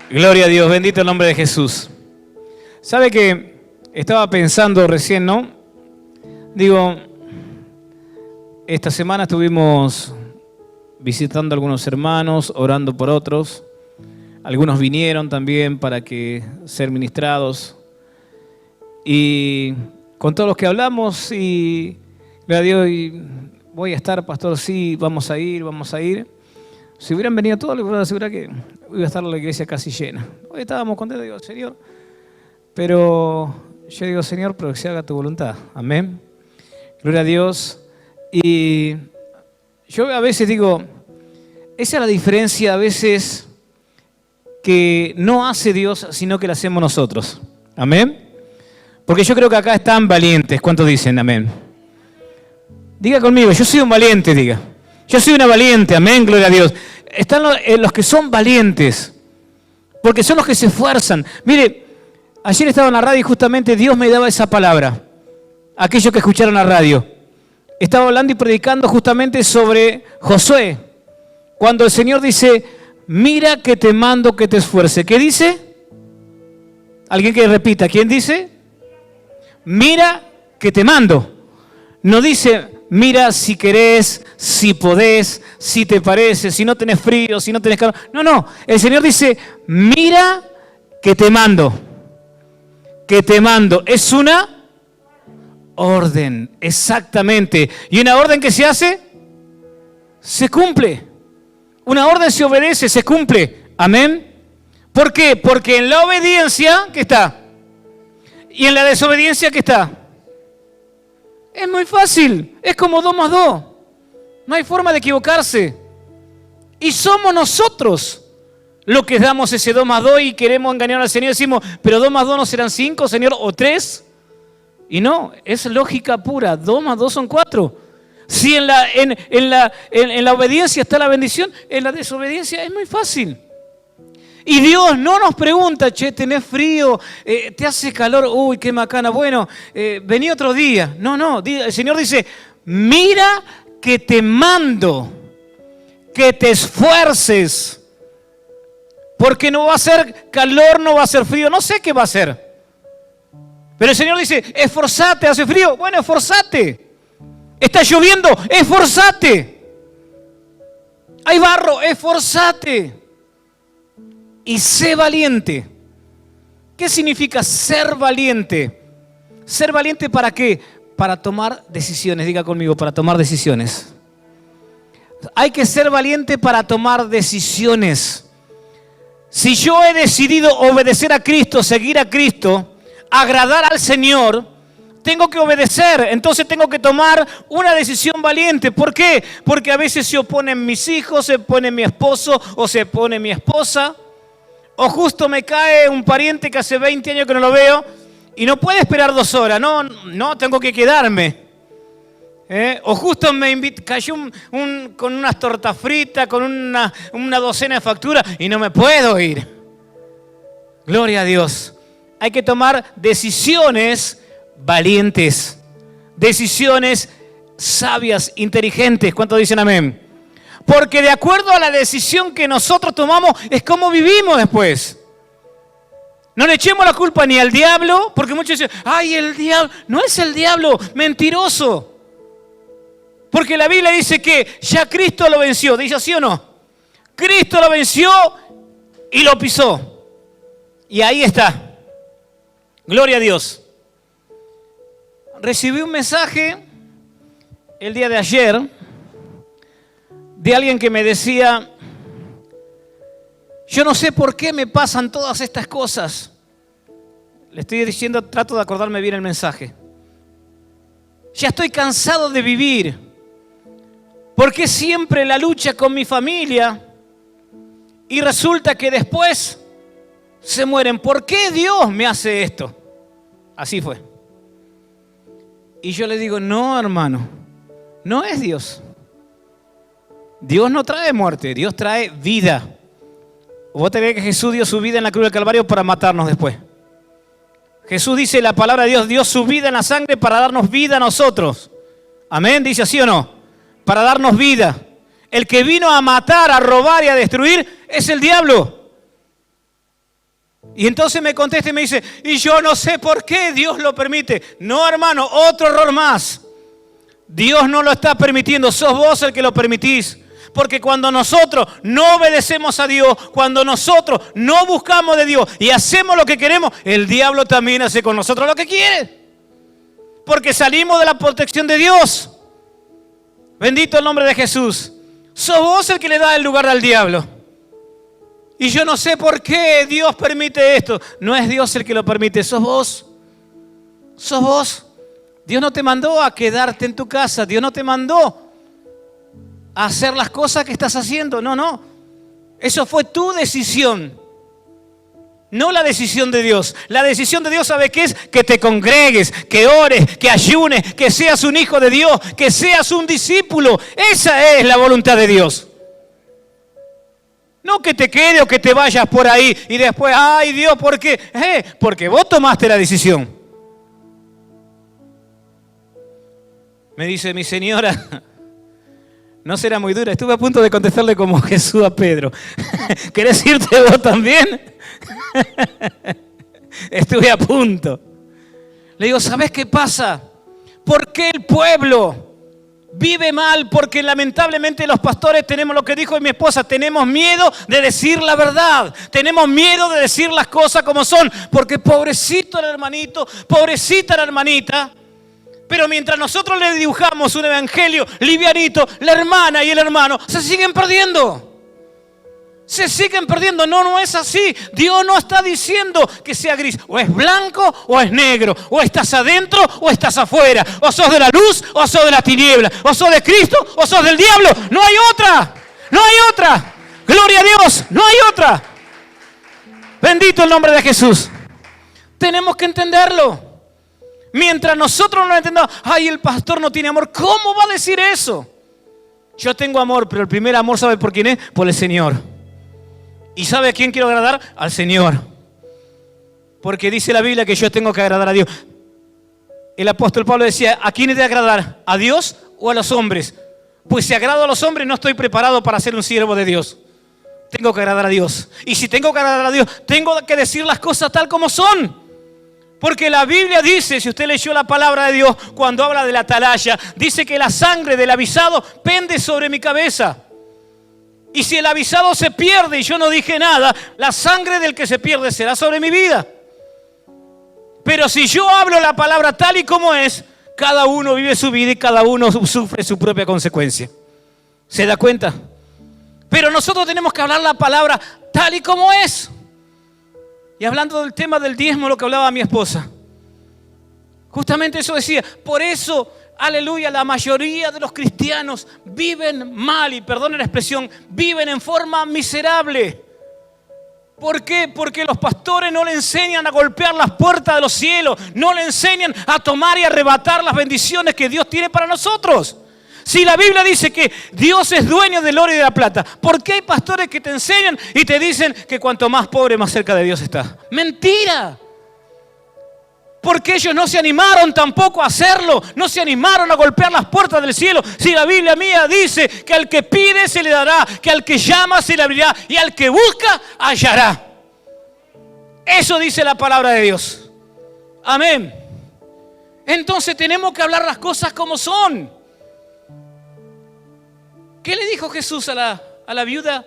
Gloria a Dios, bendito el nombre de Jesús. ¿Sabe que estaba pensando recién, no? Digo, esta semana estuvimos visitando a algunos hermanos, orando por otros. Algunos vinieron también para ser ministrados. Y con todos los que hablamos, y gloria a Dios, y voy a estar, pastor, sí, vamos a ir. Si hubieran venido todos, les puedo asegurar que iba a estar la iglesia casi llena. Hoy estábamos contentos, digo, Señor, pero yo digo, Señor, pero que se haga tu voluntad. Amén. Gloria a Dios. Y yo a veces digo, esa es la diferencia a veces que no hace Dios, sino que la hacemos nosotros. Amén. Porque yo creo que acá están valientes. ¿Cuántos dicen amén? Diga conmigo, yo soy un valiente, diga. Yo soy una valiente, amén, gloria a Dios. Están los que son valientes, porque son los que se esfuerzan. Mire, ayer estaba en la radio y justamente Dios me daba esa palabra. Aquellos que escucharon la radio. Estaba hablando y predicando justamente sobre Josué. Cuando el Señor dice, mira que te mando que te esfuerce. ¿Qué dice? ¿Alguien que repita? ¿Quién dice? Mira que te mando. No dice, mira si querés, si podés, si te parece, si no tenés frío, si no tenés calor. No. El Señor dice, mira que te mando. Que te mando. Es una orden, exactamente. ¿Y una orden que se hace? Se cumple. Una orden se obedece, se cumple. Amén. ¿Por qué? Porque en la obediencia, ¿qué está? Y en la desobediencia, ¿qué está? Es muy fácil. Es como 2 más 2. No hay forma de equivocarse. Y somos nosotros los que damos ese 2 más 2 y queremos engañar al Señor. Decimos, pero 2 más 2 no serán 5, Señor, o 3. Y no, es lógica pura. 2 más 2 son 4. Si en la obediencia está la bendición, en la desobediencia es muy fácil. Y Dios no nos pregunta, che, ¿tenés frío? ¿Te hace calor? Uy, qué macana. Bueno, vení otro día. No. El Señor dice, mira que te mando, que te esfuerces. Porque no va a ser calor, no va a ser frío. No sé qué va a ser. Pero el Señor dice, esforzate, hace frío. Bueno, esforzate. Está lloviendo, esforzate. Hay barro, esforzate. Y sé valiente. ¿Qué significa ser valiente? ¿Ser valiente para qué? Para tomar decisiones. Diga conmigo, para tomar decisiones. Hay que ser valiente para tomar decisiones. Si yo he decidido obedecer a Cristo, seguir a Cristo, agradar al Señor, tengo que obedecer. Entonces tengo que tomar una decisión valiente. ¿Por qué? Porque a veces se oponen mis hijos, se opone mi esposo o se opone mi esposa. O justo me cae un pariente que hace 20 años que no lo veo y no puede esperar 2 horas. No, tengo que quedarme. O justo cayó con unas tortas fritas, con una docena de facturas y no me puedo ir. Gloria a Dios. Hay que tomar decisiones valientes. Decisiones sabias, inteligentes. ¿Cuántos dicen amén? Porque de acuerdo a la decisión que nosotros tomamos, es como vivimos después. No le echemos la culpa ni al diablo, porque muchos dicen, ay, el diablo. No es el diablo, mentiroso. Porque la Biblia dice que ya Cristo lo venció. ¿Dice así o no? Cristo lo venció y lo pisó. Y ahí está. Gloria a Dios. Recibí un mensaje el día de ayer de alguien que me decía, yo no sé por qué me pasan todas estas cosas. Le estoy diciendo, trato de acordarme bien el mensaje. Ya estoy cansado de vivir. ¿Por qué siempre la lucha con mi familia? Y resulta que después se mueren. ¿Por qué Dios me hace esto? Así fue. Y yo le digo, no, hermano, no es Dios. Dios no trae muerte, Dios trae vida. Vos te crees que Jesús dio su vida en la cruz del Calvario para matarnos después. Jesús dice, la palabra de Dios dio su vida en la sangre para darnos vida a nosotros. Amén, dice así o no. Para darnos vida. El que vino a matar, a robar y a destruir es el diablo. Y entonces me contesta y me dice, y yo no sé por qué Dios lo permite. No, hermano, otro error más. Dios no lo está permitiendo, sos vos el que lo permitís. Porque cuando nosotros no obedecemos a Dios, cuando nosotros no buscamos de Dios y hacemos lo que queremos, el diablo también hace con nosotros lo que quiere. Porque salimos de la protección de Dios. Bendito el nombre de Jesús. Sos vos el que le da el lugar al diablo. Y yo no sé por qué Dios permite esto. No es Dios el que lo permite, sos vos. Sos vos. Dios no te mandó a quedarte en tu casa. Dios no te mandó a hacer las cosas que estás haciendo. No. Eso fue tu decisión. No la decisión de Dios. La decisión de Dios, ¿sabe qué es? Que te congregues, que ores, que ayunes, que seas un hijo de Dios, que seas un discípulo. Esa es la voluntad de Dios. No que te quede o que te vayas por ahí y después, ay Dios, ¿por qué? Porque vos tomaste la decisión. Me dice mi señora, no será muy dura, estuve a punto de contestarle como Jesús a Pedro. ¿Querés irte vos también? Estuve a punto. Le digo, ¿sabés qué pasa? ¿Por qué el pueblo vive mal? Porque lamentablemente los pastores tenemos lo que dijo mi esposa, tenemos miedo de decir la verdad, tenemos miedo de decir las cosas como son, porque pobrecito el hermanito, pobrecita la hermanita. Pero mientras nosotros le dibujamos un evangelio livianito, la hermana y el hermano se siguen perdiendo. Se siguen perdiendo. No es así. Dios no está diciendo que sea gris. O es blanco o es negro. O estás adentro o estás afuera. O sos de la luz o sos de la tiniebla. O sos de Cristo o sos del diablo. No hay otra. No hay otra. Gloria a Dios. No hay otra. Bendito el nombre de Jesús. Tenemos que entenderlo. Mientras nosotros no lo entendamos, ay, el pastor no tiene amor. ¿Cómo va a decir eso? Yo tengo amor, pero el primer amor, ¿sabe por quién es? Por el Señor. ¿Y sabe a quién quiero agradar? Al Señor. Porque dice la Biblia que yo tengo que agradar a Dios. El apóstol Pablo decía, ¿a quién he de agradar? ¿A Dios o a los hombres? Pues si agrado a los hombres no estoy preparado para ser un siervo de Dios. Tengo que agradar a Dios. Y si tengo que agradar a Dios, tengo que decir las cosas tal como son. Porque la Biblia dice, si usted leyó la palabra de Dios, cuando habla de la atalaya, dice que la sangre del avisado pende sobre mi cabeza. Y si el avisado se pierde y yo no dije nada, la sangre del que se pierde será sobre mi vida. Pero si yo hablo la palabra tal y como es, cada uno vive su vida y cada uno sufre su propia consecuencia. ¿Se da cuenta? Pero nosotros tenemos que hablar la palabra tal y como es. Y hablando del tema del diezmo, lo que hablaba mi esposa, justamente eso decía. Por eso, aleluya, la mayoría de los cristianos viven mal, y perdone la expresión, viven en forma miserable. ¿Por qué? Porque los pastores no le enseñan a golpear las puertas de los cielos, no le enseñan a tomar y arrebatar las bendiciones que Dios tiene para nosotros. Si la Biblia dice que Dios es dueño del oro y de la plata, ¿por qué hay pastores que te enseñan y te dicen que cuanto más pobre, más cerca de Dios está? ¡Mentira! Porque ellos no se animaron tampoco a hacerlo, no se animaron a golpear las puertas del cielo. Si la Biblia mía dice que al que pide se le dará, que al que llama se le abrirá y al que busca hallará. Eso dice la palabra de Dios. Amén. Entonces tenemos que hablar las cosas como son. ¿Qué le dijo Jesús a la viuda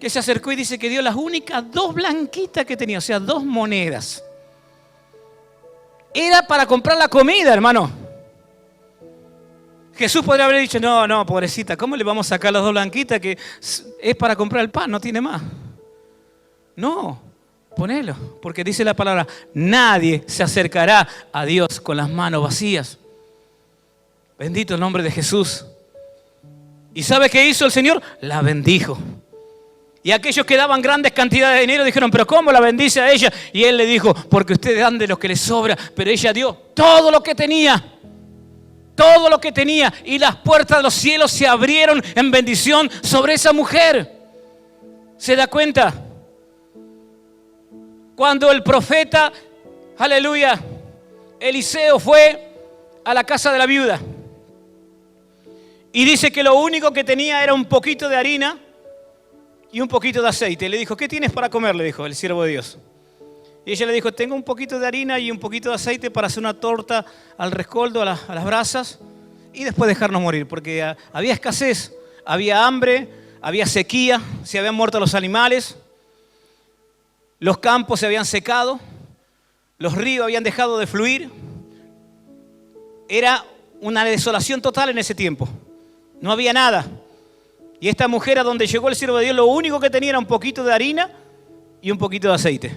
que se acercó y dice que dio las únicas 2 blanquitas que tenía? O sea, 2 monedas. Era para comprar la comida, hermano. Jesús podría haber dicho, no, pobrecita, ¿cómo le vamos a sacar las 2 blanquitas que es para comprar el pan, no tiene más? No, ponelo, porque dice la palabra, nadie se acercará a Dios con las manos vacías. Bendito el nombre de Jesús. ¿Y sabe qué hizo el Señor? La bendijo. Y aquellos que daban grandes cantidades de dinero dijeron, ¿pero cómo la bendice a ella? Y Él le dijo, porque ustedes dan de lo que les sobra, pero ella dio todo lo que tenía. Todo lo que tenía. Y las puertas de los cielos se abrieron en bendición sobre esa mujer. ¿Se da cuenta? Cuando el profeta, aleluya, Eliseo fue a la casa de la viuda. Y dice que lo único que tenía era un poquito de harina y un poquito de aceite. Le dijo, ¿qué tienes para comer? Le dijo el siervo de Dios. Y ella le dijo, tengo un poquito de harina y un poquito de aceite para hacer una torta al rescoldo, a las brasas, y después dejarnos morir, porque había escasez, había hambre, había sequía, se habían muerto los animales, los campos se habían secado, los ríos habían dejado de fluir. Era una desolación total en ese tiempo, no había nada. Y esta mujer, a donde llegó el siervo de Dios, lo único que tenía era un poquito de harina y un poquito de aceite.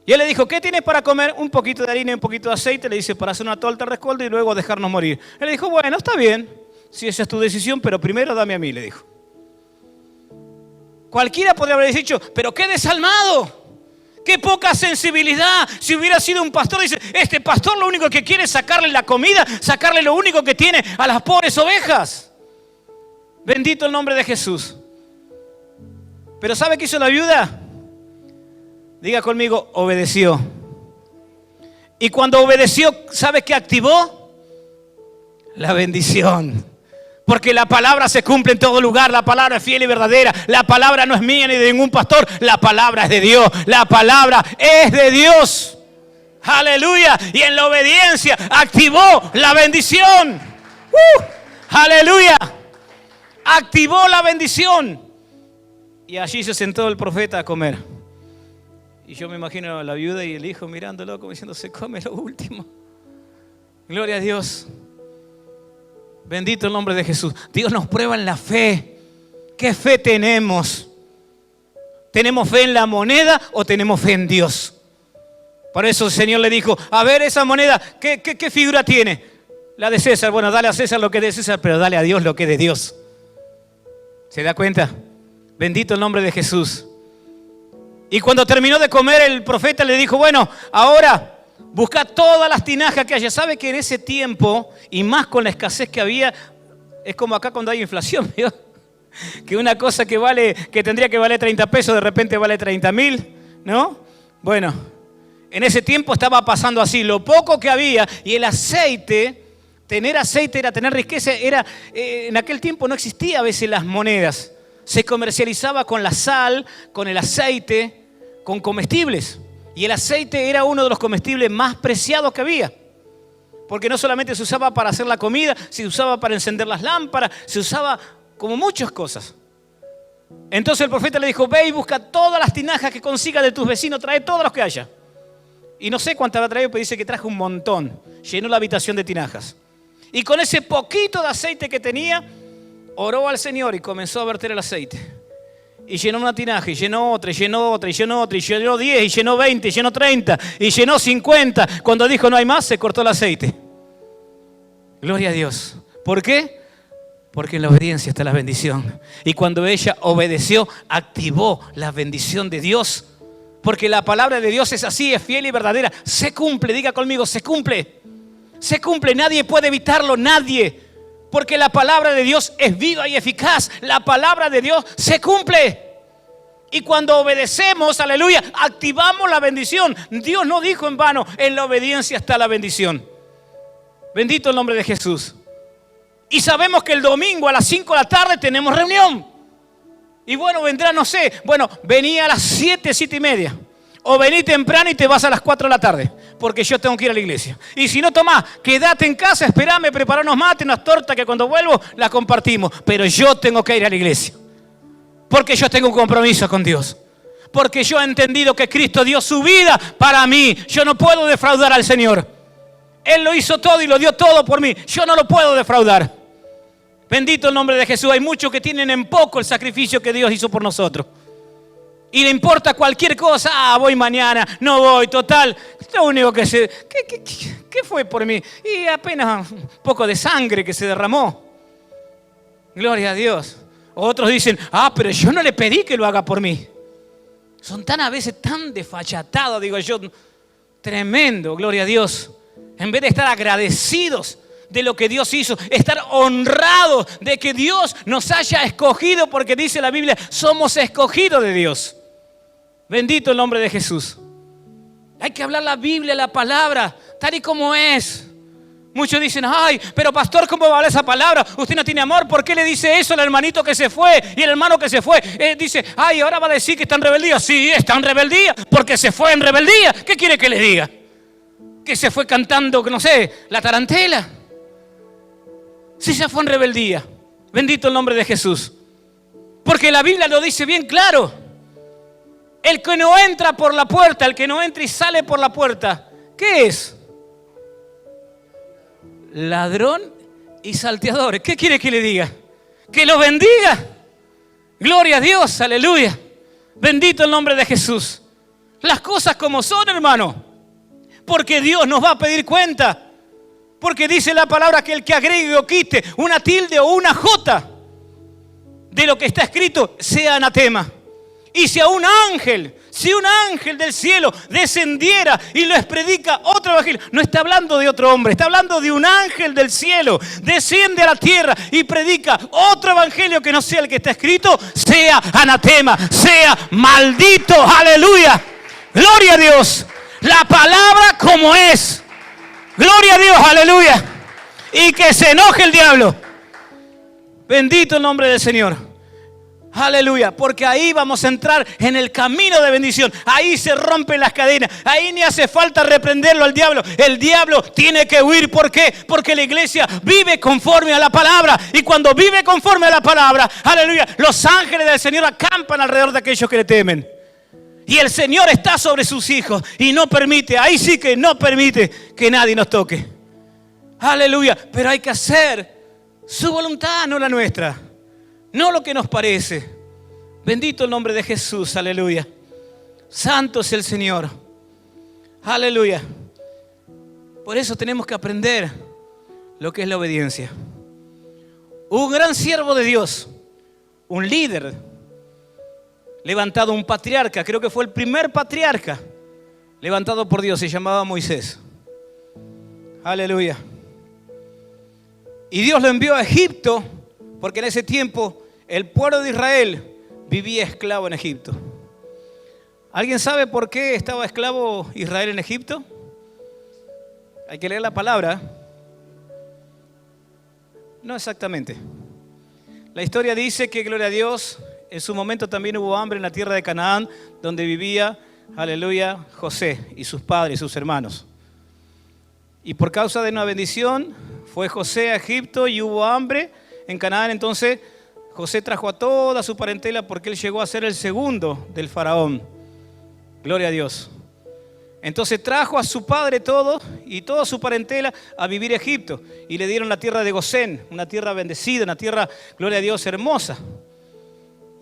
Y él le dijo, ¿qué tienes para comer? Un poquito de harina y un poquito de aceite. Le dice, para hacer una torta de rescoldo y luego dejarnos morir. Él le dijo, bueno, está bien, si esa es tu decisión, pero primero dame a mí, le dijo. Cualquiera podría haber dicho, pero qué desalmado, qué poca sensibilidad. Si hubiera sido un pastor, dice, este pastor lo único que quiere es sacarle la comida, sacarle lo único que tiene a las pobres ovejas. Bendito el nombre de Jesús. Pero ¿sabe qué hizo la viuda? Diga conmigo, obedeció. Y cuando obedeció, ¿sabe qué activó? La bendición. Porque la palabra se cumple en todo lugar. La palabra es fiel y verdadera. La palabra no es mía ni de ningún pastor. La palabra es de Dios. La palabra es de Dios. Aleluya. Y en la obediencia activó la bendición. Aleluya. Activó la bendición. Y allí se sentó el profeta a comer. Y yo me imagino a la viuda y el hijo mirándolo como diciendo, se come lo último. Gloria a Dios. Bendito el nombre de Jesús. Dios nos prueba en la fe. ¿Qué fe tenemos? ¿Tenemos fe en la moneda o tenemos fe en Dios? Por eso el Señor le dijo, a ver esa moneda, ¿qué figura tiene? La de César. Bueno, dale a César lo que es de César, pero dale a Dios lo que es de Dios. ¿Se da cuenta? Bendito el nombre de Jesús. Y cuando terminó de comer, el profeta le dijo, bueno, ahora busca todas las tinajas que haya. ¿Sabe que en ese tiempo, y más con la escasez que había, es como acá cuando hay inflación, ¿vio? Que una cosa que tendría que valer 30 pesos, de repente vale 30.000, ¿no? Bueno, en ese tiempo estaba pasando así, lo poco que había, y el aceite, tener aceite era tener riqueza, en aquel tiempo no existía a veces las monedas. Se comercializaba con la sal, con el aceite, con comestibles. Y el aceite era uno de los comestibles más preciados que había. Porque no solamente se usaba para hacer la comida, se usaba para encender las lámparas, se usaba como muchas cosas. Entonces el profeta le dijo, ve y busca todas las tinajas que consigas de tus vecinos, trae todos los que haya. Y no sé cuántas habrá traído, pero dice que trajo un montón. Llenó la habitación de tinajas. Y con ese poquito de aceite que tenía, oró al Señor y comenzó a verter el aceite. Y llenó una tinaja, y llenó otra, y llenó otra, y llenó otra, y llenó 10, y llenó 20, y llenó 30, y llenó 50. Cuando dijo no hay más, se cortó el aceite. Gloria a Dios. ¿Por qué? Porque en la obediencia está la bendición. Y cuando ella obedeció, activó la bendición de Dios. Porque la palabra de Dios es así, es fiel y verdadera. Se cumple, diga conmigo, se cumple. Se cumple, nadie puede evitarlo, nadie. Porque la palabra de Dios es viva y eficaz. La palabra de Dios se cumple. Y cuando obedecemos, aleluya, activamos la bendición. Dios no dijo en vano, en la obediencia está la bendición. Bendito el nombre de Jesús. Y sabemos que el domingo a las 5 de la tarde tenemos reunión. Y bueno, vendrá, no sé, bueno, vení a las 7, 7:30. O vení temprano y te vas a las 4 de la tarde, porque yo tengo que ir a la iglesia. Y si no, tomá, quédate en casa, esperame, prepará unos mates, unas tortas, que cuando vuelvo las compartimos. Pero yo tengo que ir a la iglesia, porque yo tengo un compromiso con Dios. Porque yo he entendido que Cristo dio su vida para mí. Yo no puedo defraudar al Señor. Él lo hizo todo y lo dio todo por mí. Yo no lo puedo defraudar. Bendito el nombre de Jesús. Hay muchos que tienen en poco el sacrificio que Dios hizo por nosotros. Y le importa cualquier cosa. Ah, voy mañana, no voy, total. Lo único que sé, ¿qué fue por mí? Y apenas un poco de sangre que se derramó. Gloria a Dios. Otros dicen, pero yo no le pedí que lo haga por mí. Son tan a veces tan desfachatados, digo yo. Tremendo, gloria a Dios. En vez de estar agradecidos de lo que Dios hizo, estar honrados de que Dios nos haya escogido, porque dice la Biblia, somos escogidos de Dios. Bendito el nombre de Jesús. Hay que hablar la Biblia, la palabra, tal y como es. Muchos dicen, ay, pero pastor, ¿cómo va a hablar esa palabra? Usted no tiene amor, ¿por qué le dice eso al hermanito que se fue? Y el hermano que se fue dice, ay, ahora va a decir que está en rebeldía. Sí, está en rebeldía, porque se fue en rebeldía. ¿Qué quiere que le diga? Que se fue cantando, no sé, la tarantela. Sí, se fue en rebeldía. Bendito el nombre de Jesús. Porque la Biblia lo dice bien claro. El que no entra por la puerta, el que no entra y sale por la puerta, ¿qué es? Ladrón y salteador. ¿Qué quiere que le diga? Que lo bendiga. Gloria a Dios, aleluya. Bendito el nombre de Jesús. Las cosas como son, hermano. Porque Dios nos va a pedir cuenta. Porque dice la palabra que el que agregue o quite una tilde o una jota de lo que está escrito sea anatema. Y si un ángel del cielo descendiera y les predica otro evangelio, no está hablando de otro hombre, está hablando de un ángel del cielo, desciende a la tierra y predica otro evangelio que no sea el que está escrito, sea anatema, sea maldito, aleluya, gloria a Dios, la palabra como es, gloria a Dios, aleluya, y que se enoje el diablo, bendito el nombre del Señor. Aleluya, porque ahí vamos a entrar en el camino de bendición. Ahí se rompen las cadenas. Ahí ni hace falta reprenderlo al diablo. El diablo tiene que huir. ¿Por qué? Porque la iglesia vive conforme a la palabra. Y cuando vive conforme a la palabra, aleluya, los ángeles del Señor acampan alrededor de aquellos que le temen. Y el Señor está sobre sus hijos y no permite, ahí sí que no permite que nadie nos toque. Aleluya, pero hay que hacer su voluntad, no la nuestra. No lo que nos parece. Bendito el nombre de Jesús, aleluya. Santo es el Señor. Aleluya. Por eso tenemos que aprender lo que es la obediencia. Un gran siervo de Dios, un líder, levantado, un patriarca, creo que fue el primer patriarca levantado por Dios, se llamaba Moisés. Aleluya. Y Dios lo envió a Egipto, porque en ese tiempo el pueblo de Israel vivía esclavo en Egipto. ¿Alguien sabe por qué estaba esclavo Israel en Egipto? Hay que leer la palabra. No exactamente. La historia dice que, gloria a Dios, en su momento también hubo hambre en la tierra de Canaán, donde vivía, aleluya, José y sus padres y sus hermanos. Y por causa de una bendición, fue José a Egipto y hubo hambre en Canaán. Entonces José trajo a toda su parentela porque él llegó a ser el segundo del faraón. Gloria a Dios. Entonces trajo a su padre todo y toda su parentela a vivir a Egipto. Y le dieron la tierra de Gosén, una tierra bendecida, una tierra, gloria a Dios, hermosa.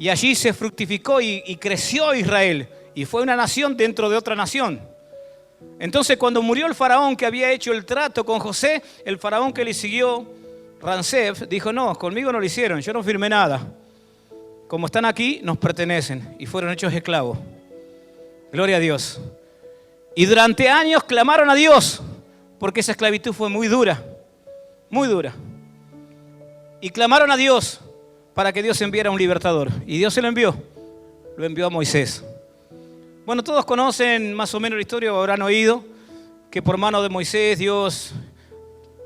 Y allí se fructificó y creció Israel. Y fue una nación dentro de otra nación. Entonces cuando murió el faraón que había hecho el trato con José, el faraón que le siguió, Ramsés, dijo, no, conmigo no lo hicieron, yo no firmé nada. Como están aquí, nos pertenecen y fueron hechos esclavos. Gloria a Dios. Y durante años clamaron a Dios, porque esa esclavitud fue muy dura, muy dura. Y clamaron a Dios para que Dios enviara un libertador. Y Dios se lo envió a Moisés. Bueno, todos conocen más o menos la historia o habrán oído que por mano de Moisés Dios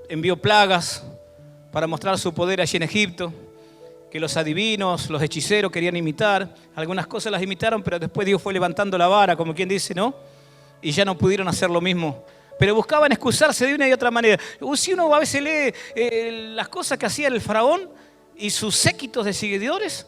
envió plagas para mostrar su poder allí en Egipto, que los adivinos, los hechiceros querían imitar. Algunas cosas las imitaron, pero después Dios fue levantando la vara, como quien dice, ¿no? Y ya no pudieron hacer lo mismo. Pero buscaban excusarse de una y otra manera. Si uno a veces lee las cosas que hacía el faraón y sus séquitos de seguidores,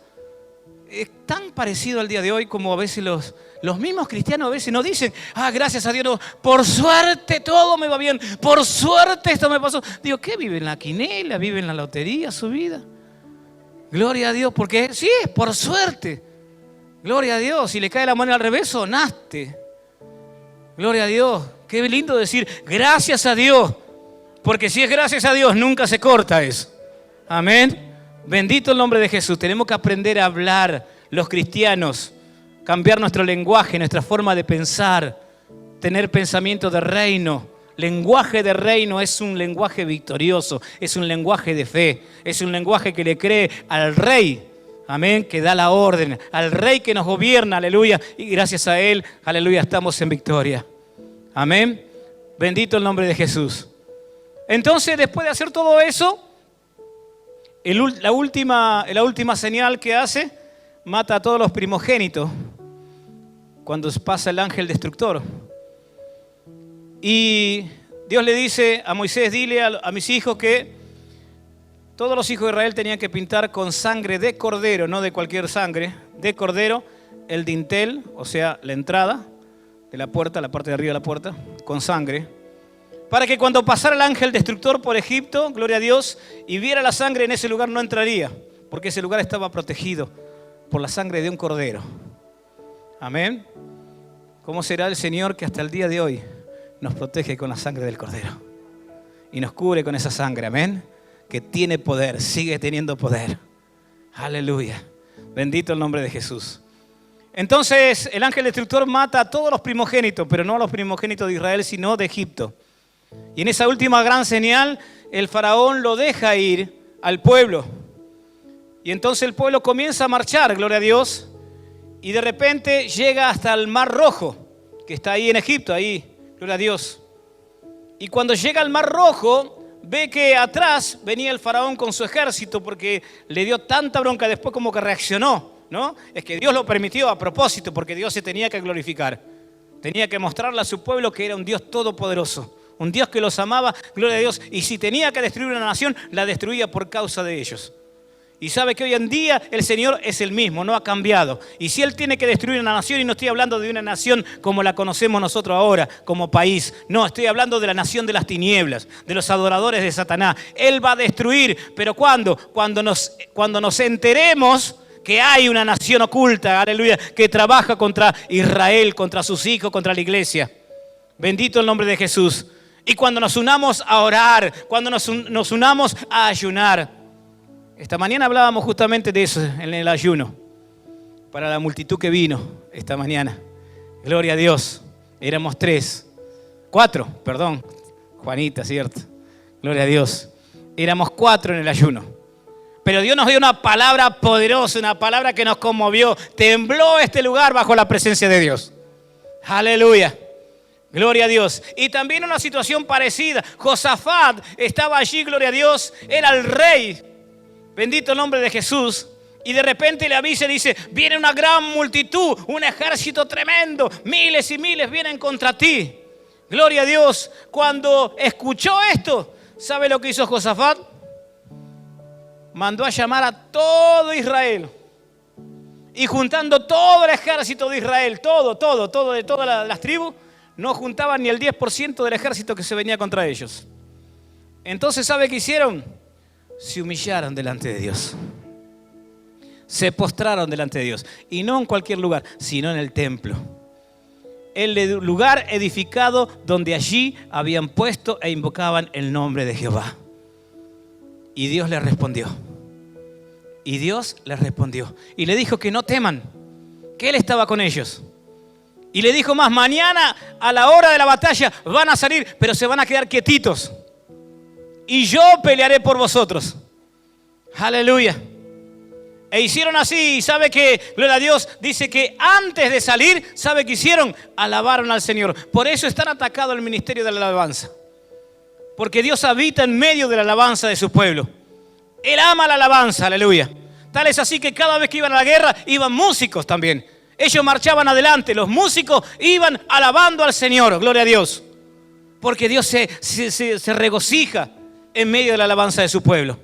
es tan parecido al día de hoy como a veces los mismos cristianos a veces nos dicen, gracias a Dios, no, por suerte todo me va bien, por suerte esto me pasó. Digo, ¿qué vive en la quinela? ¿Vive en la lotería su vida? Gloria a Dios, porque sí, es por suerte. Gloria a Dios, si le cae la moneda al revés, sonaste. Gloria a Dios, qué lindo decir gracias a Dios, porque si es gracias a Dios nunca se corta eso. Amén. Bendito el nombre de Jesús. Tenemos que aprender a hablar los cristianos, cambiar nuestro lenguaje, nuestra forma de pensar, tener pensamiento de reino. Lenguaje de reino es un lenguaje victorioso, es un lenguaje de fe, es un lenguaje que le cree al Rey, amén, que da la orden, al Rey que nos gobierna, aleluya, y gracias a Él, aleluya, estamos en victoria. Amén. Bendito el nombre de Jesús. Entonces, después de hacer todo eso, la última señal que hace, mata a todos los primogénitos cuando pasa el ángel destructor. Y Dios le dice a Moisés, dile a mis hijos que todos los hijos de Israel tenían que pintar con sangre de cordero, no de cualquier sangre, de cordero, el dintel, o sea, la entrada de la puerta, la parte de arriba de la puerta, con sangre, para que cuando pasara el ángel destructor por Egipto, gloria a Dios, y viera la sangre, en ese lugar no entraría, porque ese lugar estaba protegido por la sangre de un cordero. Amén. ¿Cómo será el Señor que hasta el día de hoy nos protege con la sangre del cordero y nos cubre con esa sangre? Amén. Que tiene poder, sigue teniendo poder. Aleluya. Bendito el nombre de Jesús. Entonces el ángel destructor mata a todos los primogénitos, pero no a los primogénitos de Israel, sino de Egipto. Y en esa última gran señal, el faraón lo deja ir al pueblo. Y entonces el pueblo comienza a marchar, gloria a Dios, y de repente llega hasta el Mar Rojo, que está ahí en Egipto, ahí, gloria a Dios. Y cuando llega al Mar Rojo, ve que atrás venía el faraón con su ejército, porque le dio tanta bronca, después como que reaccionó, ¿no? Es que Dios lo permitió a propósito, porque Dios se tenía que glorificar. Tenía que mostrarle a su pueblo que era un Dios todopoderoso, un Dios que los amaba, gloria a Dios, y si tenía que destruir una nación, la destruía por causa de ellos. Y sabe que hoy en día el Señor es el mismo, no ha cambiado. Y si Él tiene que destruir una nación, y no estoy hablando de una nación como la conocemos nosotros ahora, como país. No, estoy hablando de la nación de las tinieblas, de los adoradores de Satanás. Él va a destruir, pero ¿cuándo? Cuando nos enteremos que hay una nación oculta, aleluya, que trabaja contra Israel, contra sus hijos, contra la iglesia. Bendito el nombre de Jesús. Y cuando nos unamos a orar, cuando nos unamos a ayunar. Esta mañana hablábamos justamente de eso en el ayuno, para la multitud que vino esta mañana. Gloria a Dios. Éramos 4, perdón. Juanita, ¿cierto? Gloria a Dios. Éramos 4 en el ayuno. Pero Dios nos dio una palabra poderosa, una palabra que nos conmovió. Tembló este lugar bajo la presencia de Dios. Aleluya. Gloria a Dios. Y también una situación parecida. Josafat estaba allí, gloria a Dios. Era el rey. Bendito el nombre de Jesús. Y de repente le avisa y dice, viene una gran multitud, un ejército tremendo, miles y miles vienen contra ti. Gloria a Dios. Cuando escuchó esto, ¿sabe lo que hizo Josafat? Mandó a llamar a todo Israel. Y juntando todo el ejército de Israel, todo de todas las tribus, no juntaban ni el 10% del ejército que se venía contra ellos. Entonces, ¿sabe qué hicieron? Se humillaron delante de Dios. Se postraron delante de Dios. Y no en cualquier lugar, sino en el templo. El lugar edificado donde allí habían puesto e invocaban el nombre de Jehová. Y Dios les respondió. Y Dios les respondió. Y le dijo que no teman, que Él estaba con ellos. Y le dijo más, mañana a la hora de la batalla van a salir, pero se van a quedar quietitos. Y yo pelearé por vosotros. Aleluya. E hicieron así. Y sabe que, gloria a Dios, dice que antes de salir, ¿sabe qué hicieron? Alabaron al Señor. Por eso están atacados el ministerio de la alabanza. Porque Dios habita en medio de la alabanza de su pueblo. Él ama la alabanza, aleluya. Tal es así que cada vez que iban a la guerra, iban músicos también. Ellos marchaban adelante. Los músicos iban alabando al Señor, gloria a Dios. Porque Dios se regocija en medio de la alabanza de su pueblo.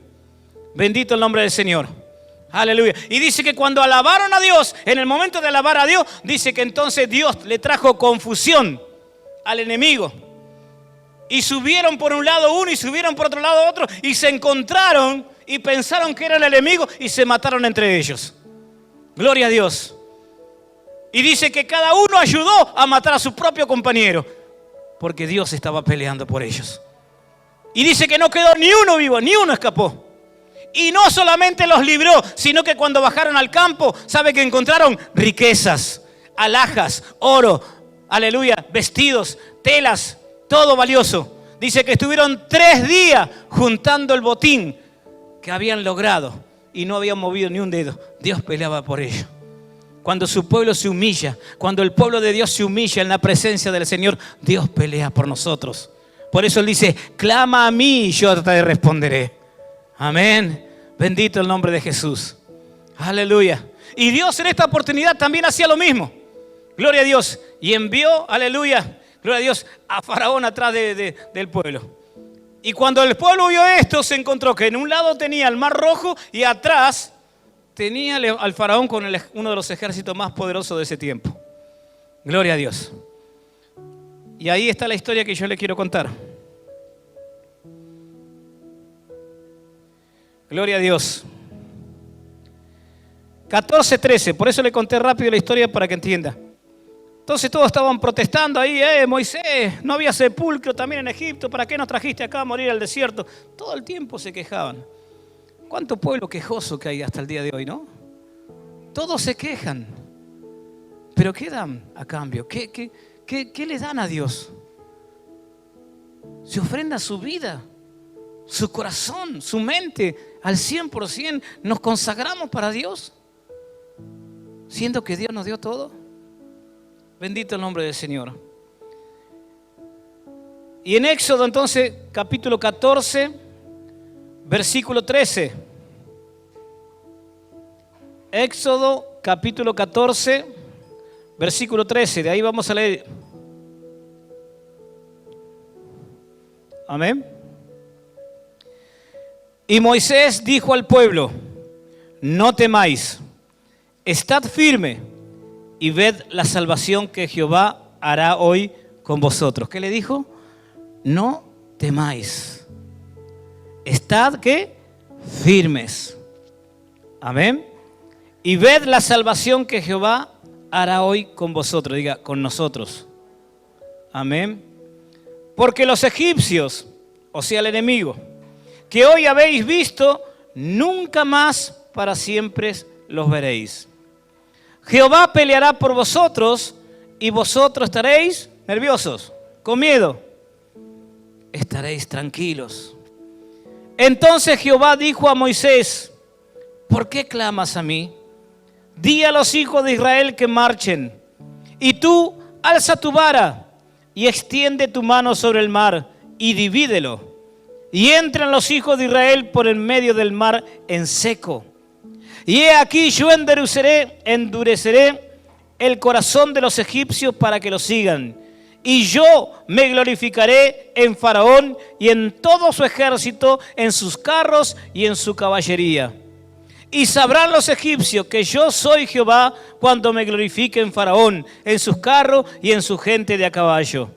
Bendito el nombre del Señor. Aleluya. Y dice que cuando alabaron a Dios, en el momento de alabar a Dios, dice que entonces Dios le trajo confusión al enemigo. Y subieron por un lado uno y subieron por otro lado otro y se encontraron y pensaron que era el enemigo y se mataron entre ellos. Gloria a Dios. Y dice que cada uno ayudó a matar a su propio compañero porque Dios estaba peleando por ellos. Y dice que no quedó ni uno vivo, ni uno escapó. Y no solamente los libró, sino que cuando bajaron al campo, ¿sabe que encontraron? Riquezas, alhajas, oro, aleluya, vestidos, telas, todo valioso. Dice que estuvieron 3 días juntando el botín que habían logrado y no habían movido ni un dedo. Dios peleaba por ellos. Cuando su pueblo se humilla, cuando el pueblo de Dios se humilla en la presencia del Señor, Dios pelea por nosotros. Por eso Él dice, clama a mí y yo te responderé. Amén. Bendito el nombre de Jesús. Aleluya. Y Dios en esta oportunidad también hacía lo mismo. Gloria a Dios. Y envió, aleluya, gloria a Dios, a Faraón atrás del pueblo. Y cuando el pueblo vio esto, se encontró que en un lado tenía el Mar Rojo y atrás tenía al Faraón con uno de los ejércitos más poderosos de ese tiempo. Gloria a Dios. Y ahí está la historia que yo le quiero contar. Gloria a Dios. 14:13, por eso le conté rápido la historia para que entienda. Entonces todos estaban protestando ahí, Moisés, no había sepulcro también en Egipto, ¿para qué nos trajiste acá a morir al desierto? Todo el tiempo se quejaban. ¿Cuánto pueblo quejoso que hay hasta el día de hoy, no? Todos se quejan. ¿Pero qué dan a cambio? ¿Qué le dan a Dios? Se ofrenda su vida, su corazón, su mente al 100%. ¿Nos consagramos para Dios? Siendo que Dios nos dio todo. Bendito el nombre del Señor. Y en Éxodo entonces, capítulo 14, versículo 13. Éxodo, capítulo 14, versículo 13. De ahí vamos a leer. Amén. Y Moisés dijo al pueblo, no temáis, estad firme y ved la salvación que Jehová hará hoy con vosotros. ¿Qué le dijo? No temáis. Estad, ¿qué? Firmes. Amén. Y ved la salvación que Jehová hará hoy con vosotros. Diga, con nosotros. Amén. Porque los egipcios, o sea el enemigo, que hoy habéis visto, nunca más para siempre los veréis. Jehová peleará por vosotros y vosotros estaréis nerviosos, con miedo. Estaréis tranquilos. Entonces Jehová dijo a Moisés, ¿por qué clamas a mí? Di a los hijos de Israel que marchen. Y tú alza tu vara y extiende tu mano sobre el mar y divídelo. Y entran los hijos de Israel por en medio del mar en seco. Y he aquí yo endureceré el corazón de los egipcios para que lo sigan. Y yo me glorificaré en Faraón y en todo su ejército, en sus carros y en su caballería. Y sabrán los egipcios que yo soy Jehová cuando me glorifique en Faraón, en sus carros y en su gente de a caballo.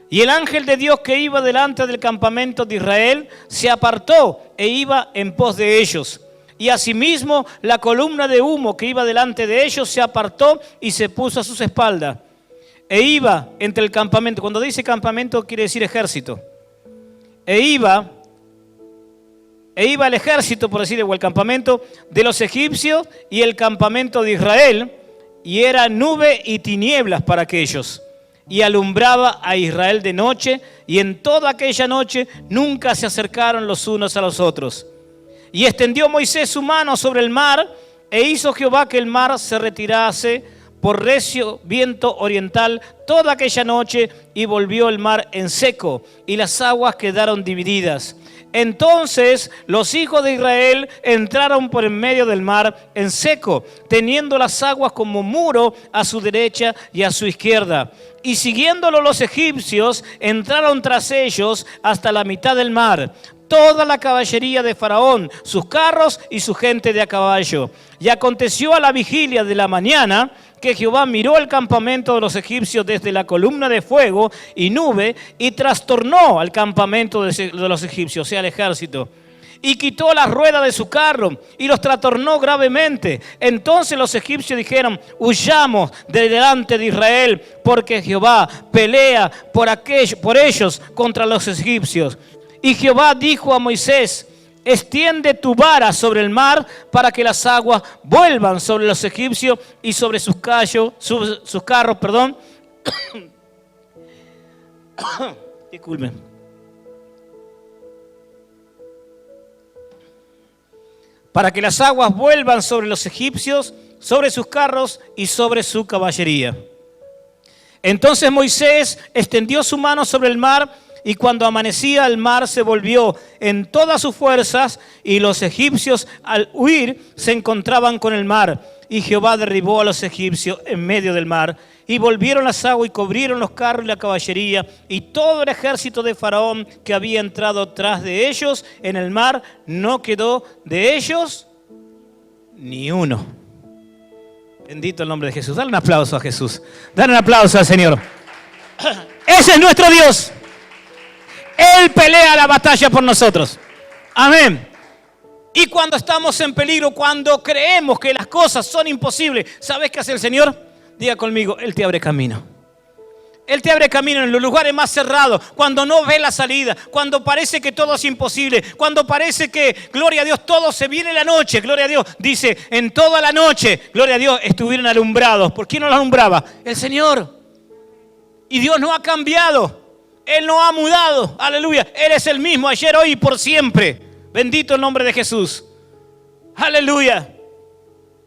Y el ángel de Dios que iba delante del campamento de Israel se apartó e iba en pos de ellos. Y asimismo la columna de humo que iba delante de ellos se apartó y se puso a sus espaldas. E iba entre el campamento. Cuando dice campamento quiere decir ejército. E iba el ejército, por decir, o el campamento de los egipcios y el campamento de Israel. Y era nube y tinieblas para aquellos. Y alumbraba a Israel de noche. Y en toda aquella noche nunca se acercaron los unos a los otros. Y extendió Moisés su mano sobre el mar, e hizo Jehová que el mar se retirase por recio viento oriental toda aquella noche, y volvió el mar en seco, y las aguas quedaron divididas. Entonces los hijos de Israel entraron por en medio del mar en seco, teniendo las aguas como muro a su derecha y a su izquierda. Y siguiéndolo los egipcios, entraron tras ellos hasta la mitad del mar, toda la caballería de Faraón, sus carros y su gente de a caballo. Y aconteció a la vigilia de la mañana que Jehová miró el campamento de los egipcios desde la columna de fuego y nube y trastornó al campamento de los egipcios, o sea, el ejército. Y quitó la rueda de su carro y los trastornó gravemente. Entonces los egipcios dijeron, huyamos de delante de Israel, porque Jehová pelea por ellos contra los egipcios. Y Jehová dijo a Moisés, extiende tu vara sobre el mar para que las aguas vuelvan sobre los egipcios y sobre sus carros, Disculpen. Para que las aguas vuelvan sobre los egipcios, sobre sus carros y sobre su caballería. Entonces Moisés extendió su mano sobre el mar Y cuando amanecía, el mar se volvió en todas sus fuerzas, y los egipcios al huir se encontraban con el mar. Y Jehová derribó a los egipcios en medio del mar. Y volvieron las aguas y cubrieron los carros y la caballería. Y todo el ejército de Faraón que había entrado tras de ellos en el mar, no quedó de ellos ni uno. Bendito el nombre de Jesús. Dale un aplauso a Jesús. Dale un aplauso al Señor. Ese es nuestro Dios. Él pelea la batalla por nosotros. Amén. Y cuando estamos en peligro, cuando creemos que las cosas son imposibles, ¿sabes qué hace el Señor? Diga conmigo, Él te abre camino. Él te abre camino en los lugares más cerrados, cuando no ves la salida, cuando parece que todo es imposible, cuando parece que, gloria a Dios, todo se viene la noche. Gloria a Dios, dice, en toda la noche, gloria a Dios, estuvieron alumbrados. ¿Por quién nos alumbraba? El Señor. Y Dios no ha cambiado. Él no ha mudado, aleluya. Él es el mismo ayer, hoy y por siempre. Bendito el nombre de Jesús. Aleluya.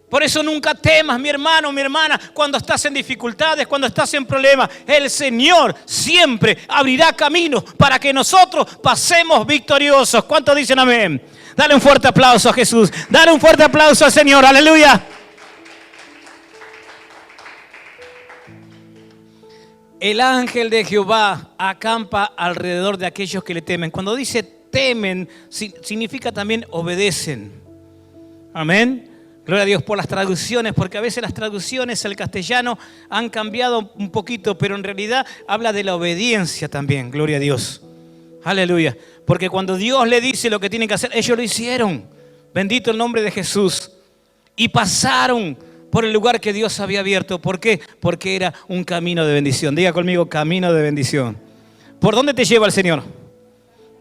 Por eso nunca temas, mi hermano, mi hermana, cuando estás en dificultades, cuando estás en problemas. El Señor siempre abrirá caminos para que nosotros pasemos victoriosos. ¿Cuántos dicen amén? Dale un fuerte aplauso a Jesús. Dale un fuerte aplauso al Señor. Aleluya. El ángel de Jehová acampa alrededor de aquellos que le temen. Cuando dice temen, significa también obedecen. Amén. Gloria a Dios por las traducciones, porque a veces las traducciones al castellano han cambiado un poquito, pero en realidad habla de la obediencia también. Gloria a Dios. Aleluya. Porque cuando Dios le dice lo que tienen que hacer, ellos lo hicieron. Bendito el nombre de Jesús. Y pasaron por el lugar que Dios había abierto. ¿Por qué? Porque era un camino de bendición. Diga conmigo, camino de bendición. ¿Por dónde te lleva el Señor?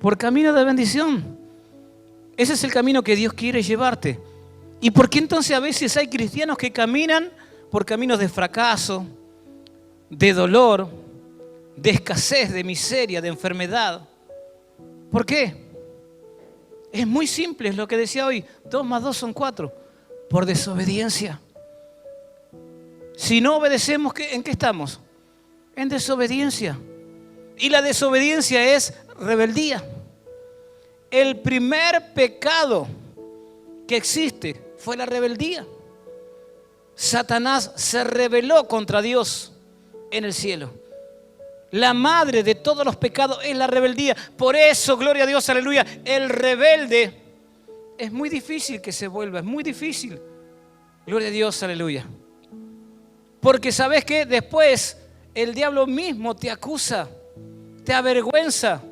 Por camino de bendición. Ese es el camino que Dios quiere llevarte. ¿Y por qué entonces a veces hay cristianos que caminan por caminos de fracaso, de dolor, de escasez, de miseria, de enfermedad? ¿Por qué? Es muy simple, es lo que decía hoy. 2 más 2 son 4. Por desobediencia. Si no obedecemos, ¿en qué estamos? En desobediencia. Y la desobediencia es rebeldía. El primer pecado que existe fue la rebeldía. Satanás se rebeló contra Dios en el cielo. La madre de todos los pecados es la rebeldía. Por eso, gloria a Dios, aleluya, el rebelde es muy difícil que se vuelva, es muy difícil. Gloria a Dios, aleluya. Porque ¿sabes qué? Después el diablo mismo te acusa, te avergüenza.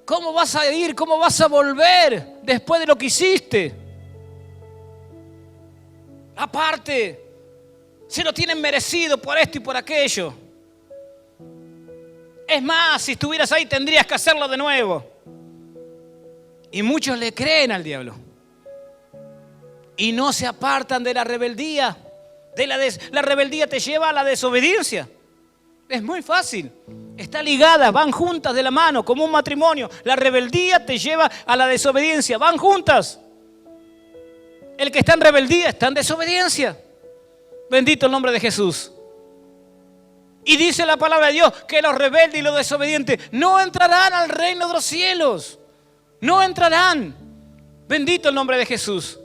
¿Cómo vas a ir? ¿Cómo vas a volver después de lo que hiciste? Aparte, se lo tienen merecido por esto y por aquello. Es más, si estuvieras ahí tendrías que hacerlo de nuevo. Y muchos le creen al diablo. Y no se apartan de la rebeldía. La rebeldía te lleva a la desobediencia. Es muy fácil. Está ligada, van juntas de la mano, como un matrimonio. La rebeldía te lleva a la desobediencia, van juntas. El que está en rebeldía está en desobediencia. Bendito el nombre de Jesús. Y dice la palabra de Dios que los rebeldes y los desobedientes no entrarán al reino de los cielos. No entrarán. Bendito el nombre de Jesús.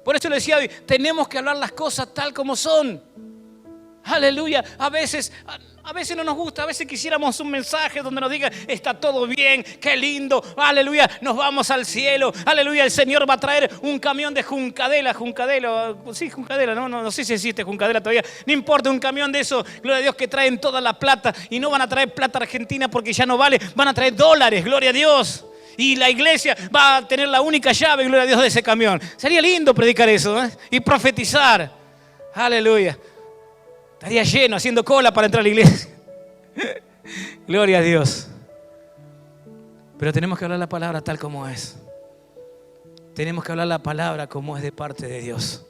Por eso le decía hoy, tenemos que hablar las cosas tal como son. Aleluya. A veces no nos gusta, a veces quisiéramos un mensaje donde nos diga, está todo bien, qué lindo, aleluya, nos vamos al cielo, aleluya, el Señor va a traer un camión de Juncadela, sí, Juncadela, no sé si existe Juncadela todavía, no importa, un camión de eso, gloria a Dios, que traen toda la plata, y no van a traer plata argentina porque ya no vale, van a traer dólares, gloria a Dios. Y la iglesia va a tener la única llave, gloria a Dios, de ese camión. Sería lindo predicar eso, ¿eh? Y profetizar. Aleluya. Estaría lleno, haciendo cola para entrar a la iglesia. Gloria a Dios. Pero tenemos que hablar la palabra tal como es. Tenemos que hablar la palabra como es de parte de Dios.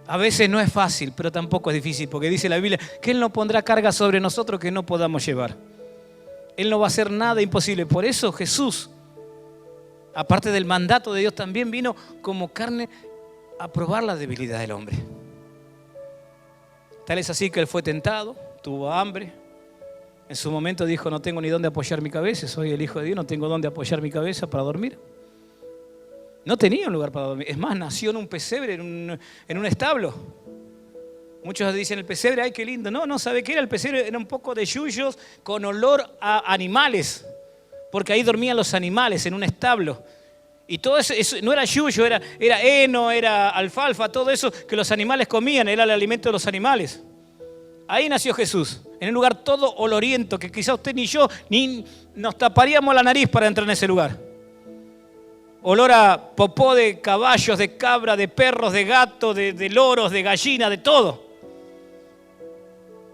A veces no es fácil, pero tampoco es difícil, porque dice la Biblia que Él no pondrá carga sobre nosotros que no podamos llevar. Él no va a hacer nada imposible. Por eso Jesús, aparte del mandato de Dios, también vino como carne a probar la debilidad del hombre. Tal es así que Él fue tentado, tuvo hambre, En su momento dijo, no tengo ni dónde apoyar mi cabeza, soy el Hijo de Dios, no tengo dónde apoyar mi cabeza para dormir. No tenía un lugar para dormir. Es más, nació en un pesebre, en un establo. Muchos dicen el pesebre, ay, qué lindo. No, ¿sabe qué era? El pesebre era un poco de yuyos con olor a animales, porque ahí dormían los animales en un establo. Y todo eso no era yuyo, era heno, era alfalfa, todo eso que los animales comían, era el alimento de los animales. Ahí nació Jesús, en un lugar todo oloriento, que quizá usted ni yo ni nos taparíamos la nariz para entrar en ese lugar. Olor a popó de caballos, de cabra, de perros, de gato, de loros, de gallina, de todo.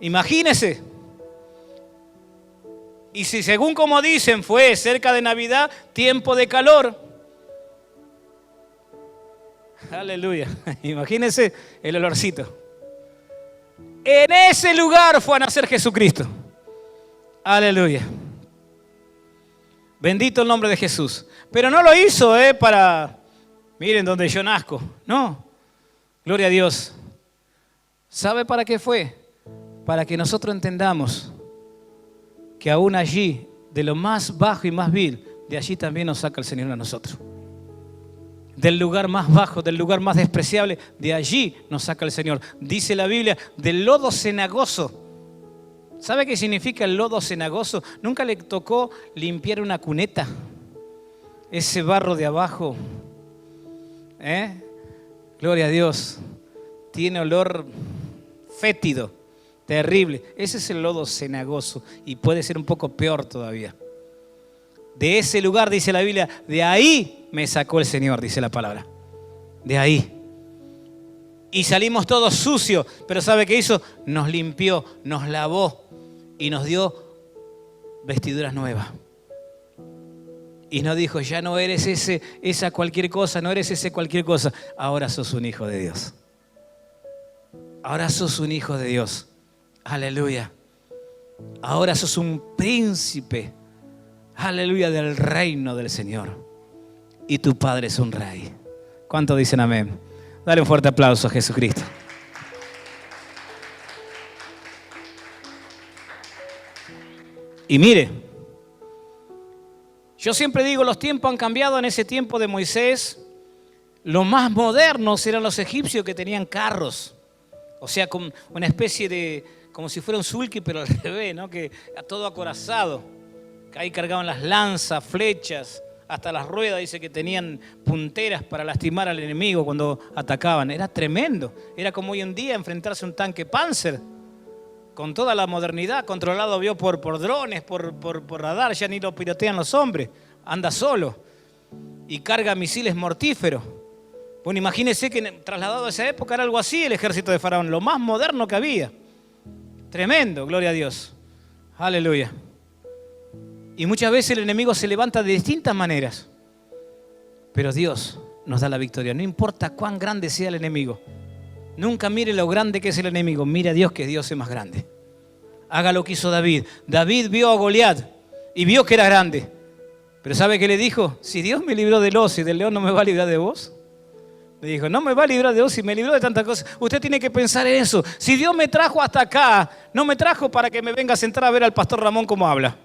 Imagínese. Y si según como dicen fue cerca de Navidad, tiempo de calor. Aleluya. Imagínese el olorcito. En ese lugar fue a nacer Jesucristo. Aleluya. Bendito el nombre de Jesús. Pero no lo hizo para, miren donde yo nazco. No. Gloria a Dios. ¿Sabe para qué fue? Para que nosotros entendamos que aún allí, de lo más bajo y más vil, de allí también nos saca el Señor a nosotros. Del lugar más bajo, del lugar más despreciable, de allí nos saca el Señor. Dice la Biblia, del lodo cenagoso. ¿Sabe qué significa el lodo cenagoso? ¿Nunca le tocó limpiar una cuneta? Ese barro de abajo. Gloria a Dios. Tiene olor fétido, terrible. Ese es el lodo cenagoso y puede ser un poco peor todavía. De ese lugar, dice la Biblia, de ahí me sacó el Señor, dice la palabra. De ahí. Y salimos todos sucios, pero ¿sabe qué hizo? Nos limpió, nos lavó y nos dio vestiduras nuevas. Y nos dijo, ya no eres esa cualquier cosa, no eres ese cualquier cosa. Ahora sos un hijo de Dios. Ahora sos un hijo de Dios. Aleluya. Ahora sos un príncipe. Aleluya, del reino del Señor. Y tu Padre es un rey. ¿Cuántos dicen amén? Dale un fuerte aplauso a Jesucristo. Y mire, yo siempre digo, los tiempos han cambiado. En ese tiempo de Moisés, los más modernos eran los egipcios que tenían carros. O sea, con una especie de, como si fuera un sulky, pero al revés, ¿no? Que todo acorazado. Ahí cargaban las lanzas, flechas, hasta las ruedas, dice que tenían punteras para lastimar al enemigo cuando atacaban. Era tremendo. Era como hoy en día enfrentarse a un tanque Panzer, con toda la modernidad, controlado por drones, por radar, ya ni lo pilotean los hombres, anda solo y carga misiles mortíferos. Bueno, imagínense que trasladado a esa época era algo así el ejército de Faraón, lo más moderno que había. Tremendo, gloria a Dios. Aleluya. Y muchas veces el enemigo se levanta de distintas maneras. Pero Dios nos da la victoria. No importa cuán grande sea el enemigo. Nunca mire lo grande que es el enemigo. Mire a Dios, que Dios es más grande. Haga lo que hizo David. David vio a Goliat y vio que era grande. Pero ¿sabe qué le dijo? Si Dios me libró del oso y del león, ¿no me va a librar de vos? Le dijo, no me va a librar de vos y me libró de tantas cosas. Usted tiene que pensar en eso. Si Dios me trajo hasta acá, no me trajo para que me venga a sentar a ver al pastor Ramón cómo habla.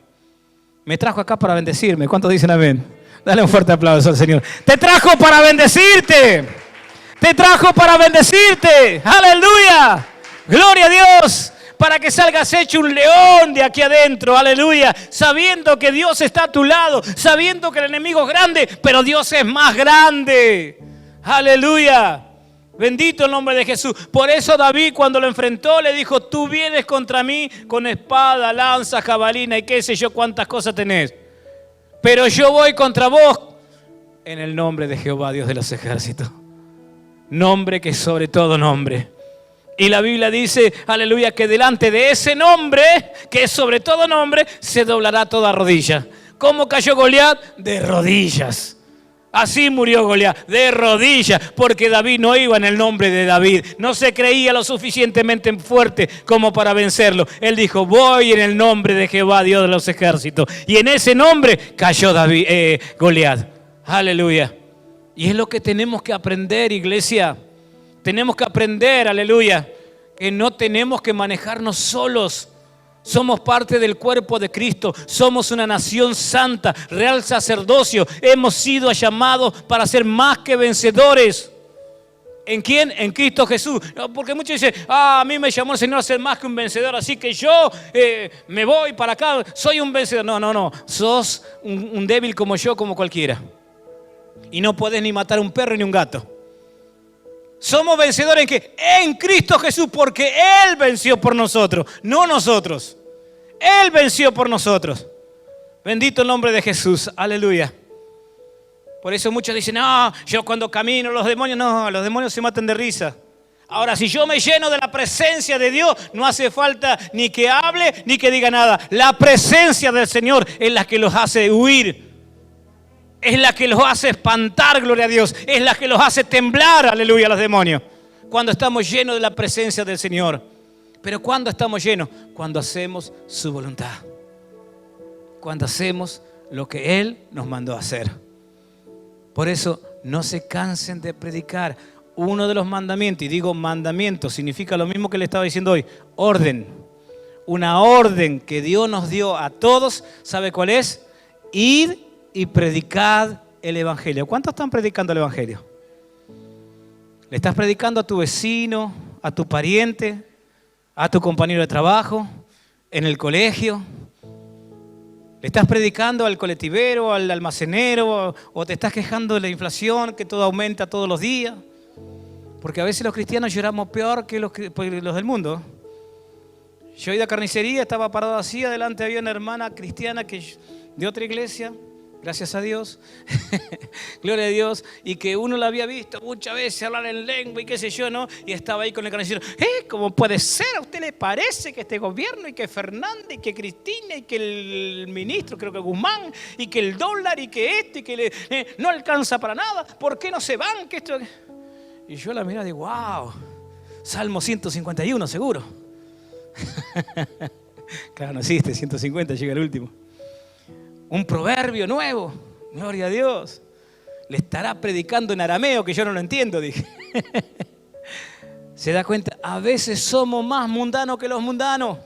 Me trajo acá para bendecirme. ¿Cuántos dicen amén? Dale un fuerte aplauso al Señor. Te trajo para bendecirte. Te trajo para bendecirte. Aleluya. Gloria a Dios. Para que salgas hecho un león de aquí adentro. Aleluya. Sabiendo que Dios está a tu lado. Sabiendo que el enemigo es grande, pero Dios es más grande. Aleluya. Bendito el nombre de Jesús. Por eso David, cuando lo enfrentó, le dijo, tú vienes contra mí con espada, lanza, jabalina y qué sé yo cuántas cosas tenés. Pero yo voy contra vos en el nombre de Jehová, Dios de los ejércitos. Nombre que es sobre todo nombre. Y la Biblia dice, aleluya, que delante de ese nombre, que es sobre todo nombre, se doblará toda rodilla. ¿Cómo cayó Goliat? De rodillas. Así murió Goliat, de rodillas, porque David no iba en el nombre de David. No se creía lo suficientemente fuerte como para vencerlo. Él dijo, voy en el nombre de Jehová, Dios de los ejércitos. Y en ese nombre cayó Goliat. Aleluya. Y es lo que tenemos que aprender, iglesia. Tenemos que aprender, aleluya, que no tenemos que manejarnos solos. Somos parte del cuerpo de Cristo. Somos una nación santa, real sacerdocio. Hemos sido llamados para ser más que vencedores. ¿En quién? En Cristo Jesús. Porque muchos dicen, a mí me llamó el Señor a ser más que un vencedor, así que yo me voy para acá, soy un vencedor. No. Sos un débil como yo, como cualquiera. Y no podés ni matar un perro ni un gato. Somos vencedores en ¿qué? En Cristo Jesús, porque Él venció por nosotros, no nosotros. Él venció por nosotros. Bendito el nombre de Jesús. Aleluya. Por eso muchos dicen, no, yo cuando camino los demonios se matan de risa. Ahora, si yo me lleno de la presencia de Dios, no hace falta ni que hable ni que diga nada. La presencia del Señor es la que los hace huir. Es la que los hace espantar, gloria a Dios. Es la que los hace temblar, aleluya, a los demonios. Cuando estamos llenos de la presencia del Señor. Pero ¿cuándo estamos llenos? Cuando hacemos su voluntad. Cuando hacemos lo que Él nos mandó a hacer. Por eso no se cansen de predicar. Uno de los mandamientos, y digo mandamiento, significa lo mismo que le estaba diciendo hoy, orden. Una orden que Dios nos dio a todos, ¿sabe cuál es? Ir y predicad el Evangelio. ¿Cuántos están predicando el Evangelio? ¿Le estás predicando a tu vecino, a tu pariente, a tu compañero de trabajo, en el colegio? ¿Le estás predicando al colectivero, al almacenero, o te estás quejando de la inflación, que todo aumenta todos los días? Porque a veces los cristianos lloramos peor que los del mundo. Yo he ido a carnicería, estaba parado así, adelante había una hermana cristiana de otra iglesia, gracias a Dios, gloria a Dios, y que uno la había visto muchas veces hablar en lengua y qué sé yo, ¿no? Y estaba ahí con el carnicero, ¿cómo puede ser? ¿A usted le parece que este gobierno y que Fernández y que Cristina y que el ministro, creo que Guzmán, y que el dólar y que y que no alcanza para nada? ¿Por qué no se van? Que esto... Y yo la miraba y digo, wow, Salmo 151 seguro. Claro, no existe, 150 llega el último. Un proverbio nuevo, gloria a Dios. Le estará predicando en arameo que yo no lo entiendo, dije. ¿Se da cuenta? A veces somos más mundanos que los mundanos.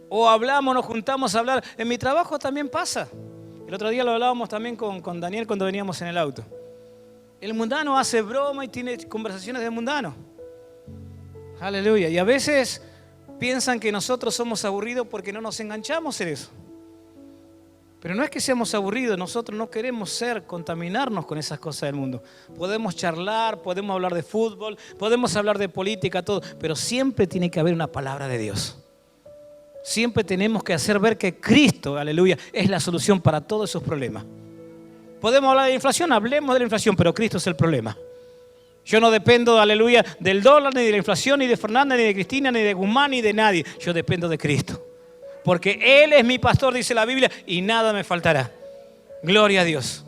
O hablamos, nos juntamos a hablar. En mi trabajo también pasa. El otro día lo hablábamos también con Daniel cuando veníamos en el auto. El mundano hace broma y tiene conversaciones de mundano. Aleluya. Y a veces piensan que nosotros somos aburridos porque no nos enganchamos en eso. Pero no es que seamos aburridos, nosotros no queremos contaminarnos con esas cosas del mundo. Podemos charlar, podemos hablar de fútbol, podemos hablar de política, todo, pero siempre tiene que haber una palabra de Dios. Siempre tenemos que hacer ver que Cristo, aleluya, es la solución para todos esos problemas. Podemos hablar de inflación, hablemos de la inflación, pero Cristo es el problema. Yo no dependo, aleluya, del dólar, ni de la inflación, ni de Fernanda, ni de Cristina, ni de Guzmán, ni de nadie. Yo dependo de Cristo. Porque Él es mi pastor, dice la Biblia, y nada me faltará. Gloria a Dios.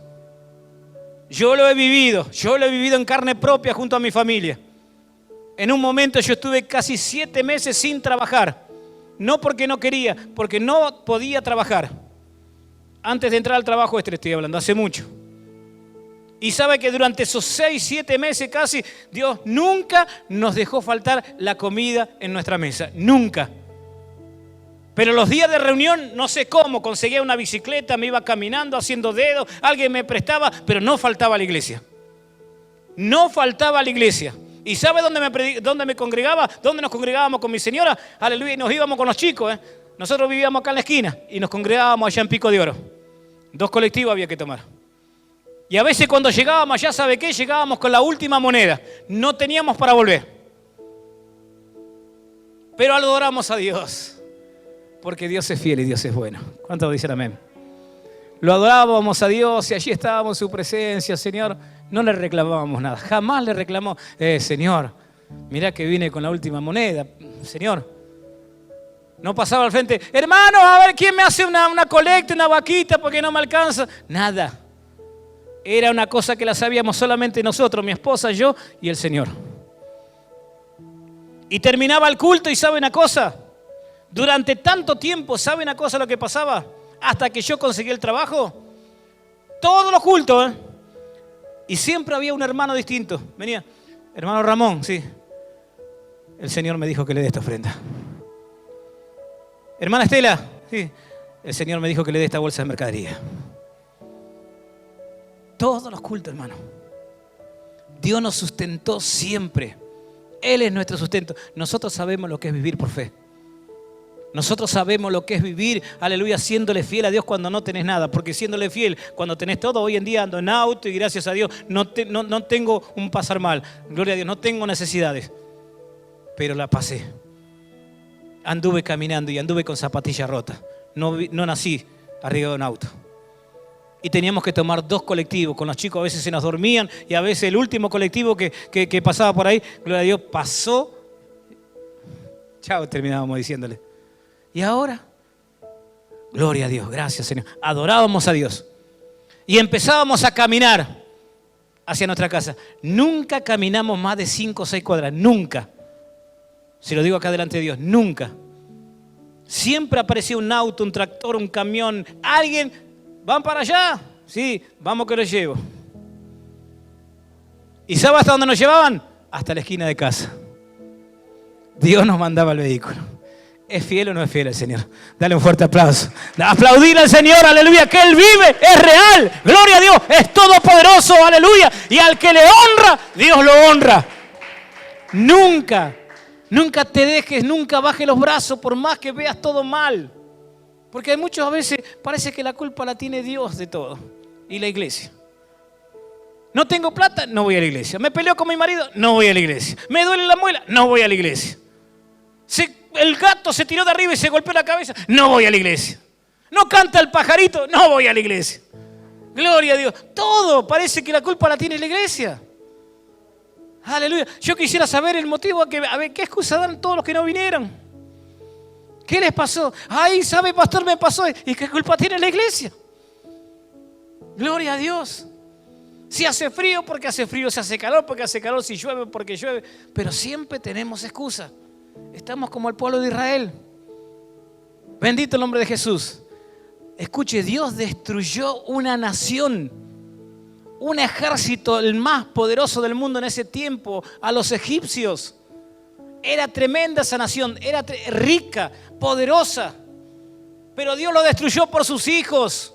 Yo lo he vivido en carne propia junto a mi familia. En un momento yo estuve casi 7 meses sin trabajar. No porque no quería, porque no podía trabajar. Antes de entrar al trabajo le estoy hablando, hace mucho. Y sabe que durante esos 6, 7 meses casi, Dios nunca nos dejó faltar la comida en nuestra mesa. Nunca. Pero los días de reunión, no sé cómo, conseguía una bicicleta, me iba caminando, haciendo dedos, alguien me prestaba, pero no faltaba a la iglesia. No faltaba a la iglesia. ¿Y sabe dónde me congregaba? ¿Dónde nos congregábamos con mi señora? Aleluya, y nos íbamos con los chicos. Nosotros vivíamos acá en la esquina y nos congregábamos allá en Pico de Oro. 2 colectivos había que tomar. Y a veces cuando llegábamos allá, ¿sabe qué? Llegábamos con la última moneda. No teníamos para volver. Pero adoramos a Dios. Porque Dios es fiel y Dios es bueno. ¿Cuántos dicen amén? Lo adorábamos a Dios y allí estábamos en su presencia, Señor. No le reclamábamos nada. Jamás le reclamamos, Señor, mirá que vine con la última moneda. Señor. No pasaba al frente, hermano, a ver quién me hace una colecta, una vaquita porque no me alcanza. Nada. Era una cosa que la sabíamos solamente nosotros, mi esposa, yo y el Señor. Y terminaba el culto y ¿sabe una cosa? Durante tanto tiempo, ¿sabe una cosa lo que pasaba? Hasta que yo conseguí el trabajo. Todos los cultos, Y siempre había un hermano distinto. Venía, hermano Ramón, sí. El Señor me dijo que le dé esta ofrenda. Hermana Estela, sí, el Señor me dijo que le dé esta bolsa de mercadería. Todos los cultos, hermano. Dios nos sustentó siempre. Él es nuestro sustento. Nosotros sabemos lo que es vivir por fe. Nosotros sabemos lo que es vivir, aleluya, siéndole fiel a Dios cuando no tenés nada. Porque siéndole fiel cuando tenés todo, hoy en día ando en auto y gracias a Dios no tengo un pasar mal. Gloria a Dios, no tengo necesidades. Pero la pasé. Anduve caminando y anduve con zapatillas rotas. No nací arriba de un auto. Y teníamos que tomar 2 colectivos. Con los chicos a veces se nos dormían y a veces el último colectivo que pasaba por ahí, gloria a Dios, pasó. Chao, terminábamos diciéndole. Y ahora, gloria a Dios, gracias Señor. Adorábamos a Dios. Y empezábamos a caminar hacia nuestra casa. Nunca caminamos más de 5 o 6 cuadras, nunca. Si lo digo acá delante de Dios, nunca. Siempre aparecía un auto, un tractor, un camión, alguien. ¿Van para allá? Sí, vamos que los llevo. ¿Y sabes hasta dónde nos llevaban? Hasta la esquina de casa. Dios nos mandaba el vehículo. ¿Es fiel o no es fiel el Señor? Dale un fuerte aplauso. Aplaudir al Señor, aleluya, que Él vive, es real. Gloria a Dios, es todopoderoso, aleluya. Y al que le honra, Dios lo honra. Nunca te dejes, nunca bajes los brazos por más que veas todo mal. Porque hay muchas veces parece que la culpa la tiene Dios de todo y la iglesia. No tengo plata, no voy a la iglesia. Me peleo con mi marido, no voy a la iglesia. Me duele la muela, no voy a la iglesia. El gato se tiró de arriba y se golpeó la cabeza, no voy a la iglesia. No canta el pajarito, no voy a la iglesia. Gloria a Dios. Todo parece que la culpa la tiene la iglesia. Aleluya. Yo quisiera saber el motivo, a ver qué excusa dan todos los que no vinieron. ¿Qué les pasó? Ay, ¿sabe, pastor? Me pasó. ¿Y qué culpa tiene la iglesia? Gloria a Dios. Si hace frío, porque hace frío. Si hace calor, porque hace calor. Si llueve, porque llueve. Pero siempre tenemos excusa. Estamos como el pueblo de Israel. Bendito el nombre de Jesús. Escuche, Dios destruyó una nación, un ejército, el más poderoso del mundo en ese tiempo, a los egipcios. Era tremenda esa nación, era rica, poderosa. Pero Dios lo destruyó por sus hijos.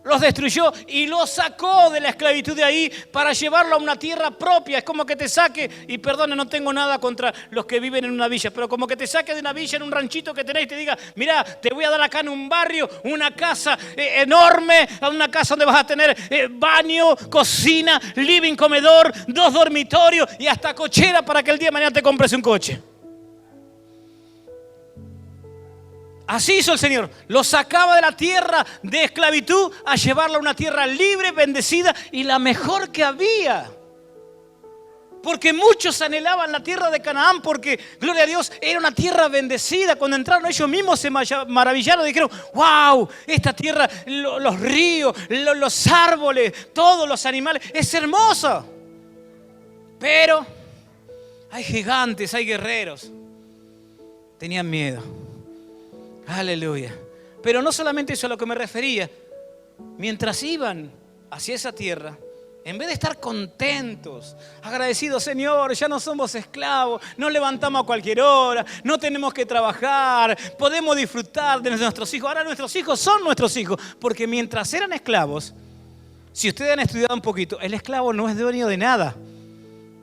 Los destruyó y los sacó de la esclavitud de ahí para llevarlo a una tierra propia. Es como que te saque, y perdone, no tengo nada contra los que viven en una villa, pero como que te saque de una villa en un ranchito que tenés y te diga, mira, te voy a dar acá en un barrio una casa enorme, una casa donde vas a tener baño, cocina, living, comedor, 2 dormitorios y hasta cochera para que el día de mañana te compres un coche. Así hizo el Señor, lo sacaba de la tierra de esclavitud a llevarlo a una tierra libre, bendecida y la mejor que había. Porque muchos anhelaban la tierra de Canaán porque, gloria a Dios, era una tierra bendecida. Cuando entraron ellos mismos se maravillaron y dijeron, wow, esta tierra, los ríos, los árboles, todos los animales, es hermosa. Pero hay gigantes, hay guerreros. Tenían miedo. Aleluya. Pero no solamente eso a lo que me refería. Mientras iban hacia esa tierra, en vez de estar contentos, agradecidos, Señor, ya no somos esclavos, nos levantamos a cualquier hora, no tenemos que trabajar, podemos disfrutar de nuestros hijos. Ahora nuestros hijos son nuestros hijos, porque mientras eran esclavos, si ustedes han estudiado un poquito, el esclavo no es dueño de nada.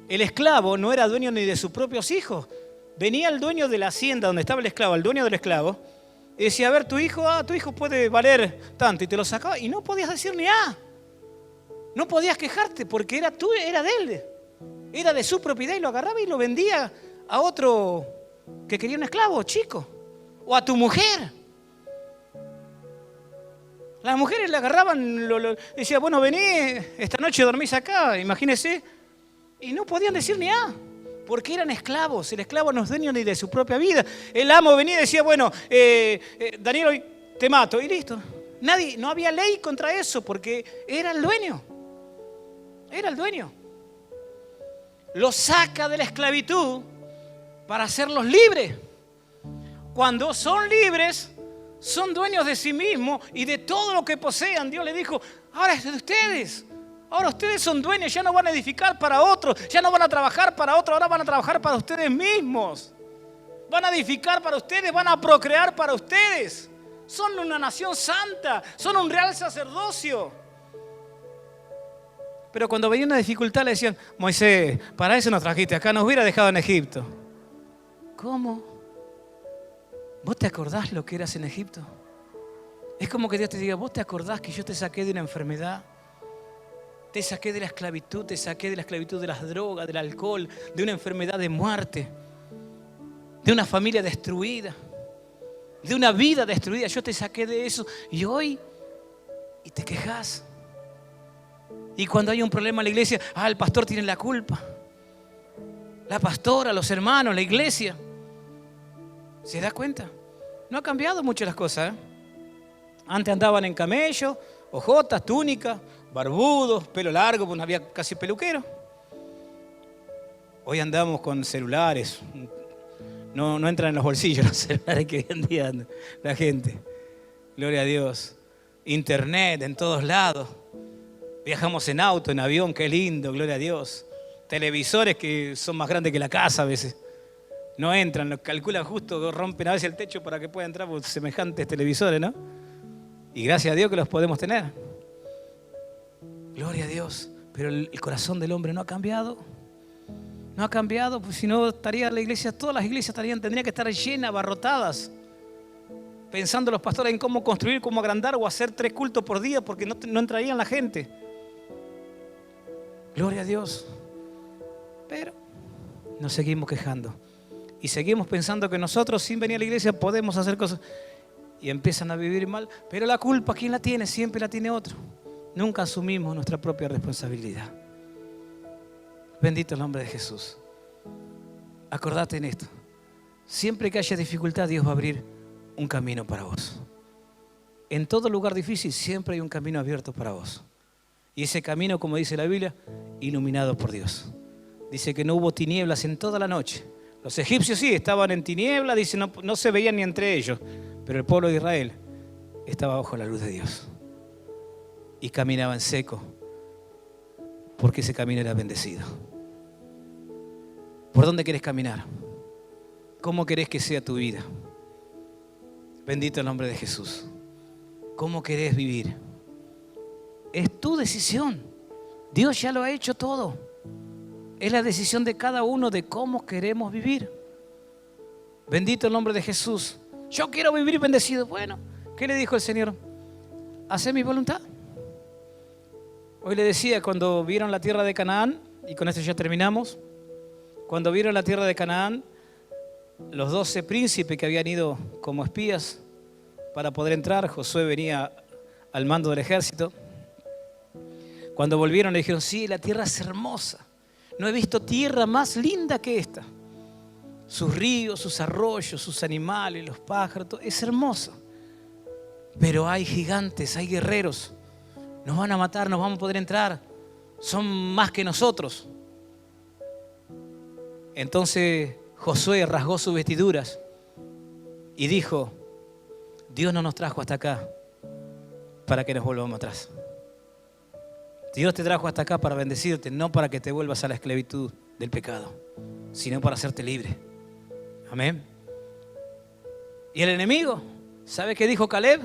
El esclavo no era dueño ni de sus propios hijos. Venía el dueño de la hacienda donde estaba el esclavo, el dueño del esclavo, y decía, a ver, tu hijo puede valer tanto, y te lo sacaba y no podías decir ni A. No podías quejarte porque era de él, era de su propiedad y lo agarraba y lo vendía a otro que quería un esclavo, chico, o a tu mujer. Las mujeres le agarraban, decía, bueno, vení, esta noche dormís acá, imagínese, y no podían decir ni A. Porque eran esclavos. El esclavo no es dueño ni de su propia vida. El amo venía y decía, bueno, Daniel, hoy te mato. Y listo. No había ley contra eso porque era el dueño. Era el dueño. Los saca de la esclavitud para hacerlos libres. Cuando son libres, son dueños de sí mismos y de todo lo que posean. Dios les dijo, ahora es de ustedes. Ahora ustedes son dueños, ya no van a edificar para otros, ya no van a trabajar para otros, ahora van a trabajar para ustedes mismos. van a edificar para ustedes, van a procrear para ustedes. Son una nación santa, son un real sacerdocio. Pero cuando venía una dificultad le decían, Moisés, para eso nos trajiste acá, nos hubiera dejado en Egipto. ¿Cómo? ¿Vos te acordás lo que eras en Egipto? Es como que Dios te diga, ¿vos te acordás que yo te saqué de una enfermedad? Te saqué de la esclavitud, te saqué de la esclavitud de las drogas, del alcohol, de una enfermedad de muerte, de una familia destruida, de una vida destruida. Yo te saqué de eso y hoy, y te quejas. Y cuando hay un problema en la iglesia, el pastor tiene la culpa. La pastora, los hermanos, la iglesia. ¿Se da cuenta? No ha cambiado mucho las cosas, ¿eh? Antes andaban en camello, ojotas, túnica, barbudos, pelo largo, pues no había casi peluquero. Hoy andamos con celulares. No entran en los bolsillos los celulares que hoy en día anda la gente. Gloria a Dios. Internet en todos lados. Viajamos en auto, en avión, qué lindo, gloria a Dios. Televisores que son más grandes que la casa a veces. No entran, los calculan justo, rompen a veces el techo para que puedan entrar por semejantes televisores, ¿no? Y gracias a Dios que los podemos tener. Gloria a Dios. Pero el corazón del hombre no ha cambiado. No ha cambiado, pues si no estaría la iglesia, todas las iglesias tendrían que estar llenas, abarrotadas. Pensando los pastores en cómo construir, cómo agrandar o hacer 3 cultos por día porque no entrarían la gente. Gloria a Dios. Pero nos seguimos quejando. Y seguimos pensando que nosotros sin venir a la iglesia podemos hacer cosas. Y empiezan a vivir mal. Pero la culpa, ¿quién la tiene? Siempre la tiene otro. Nunca asumimos nuestra propia responsabilidad. Bendito el nombre de Jesús. Acordate en esto. Siempre que haya dificultad, Dios va a abrir un camino para vos. En todo lugar difícil siempre hay un camino abierto para vos. Y ese camino, como dice la Biblia, iluminado por Dios. Dice que no hubo tinieblas en toda la noche. Los egipcios sí estaban en tinieblas, dice, no se veían ni entre ellos. Pero el pueblo de Israel estaba bajo la luz de Dios. Y caminaba en seco, porque ese camino era bendecido. ¿Por dónde querés caminar? ¿Cómo querés que sea tu vida? Bendito el nombre de Jesús. ¿Cómo querés vivir? Es tu decisión. Dios ya lo ha hecho todo. Es la decisión de cada uno de cómo queremos vivir. Bendito el nombre de Jesús. Yo quiero vivir bendecido. Bueno, ¿qué le dijo el Señor? Hacé mi voluntad. Hoy le decía, cuando vieron la tierra de Canaán, y con esto ya terminamos, cuando vieron la tierra de Canaán, los 12 príncipes que habían ido como espías para poder entrar, Josué venía al mando del ejército. Cuando volvieron le dijeron, sí, la tierra es hermosa. No he visto tierra más linda que esta. Sus ríos, sus arroyos, sus animales, los pájaros, todo, es hermosa. Pero hay gigantes, hay guerreros. Nos van a matar, nos vamos a poder entrar. Son más que nosotros. Entonces Josué rasgó sus vestiduras y dijo, Dios no nos trajo hasta acá para que nos volvamos atrás. Dios te trajo hasta acá para bendecirte, no para que te vuelvas a la esclavitud del pecado, sino para hacerte libre. Amén. Y el enemigo, ¿sabe qué dijo Caleb?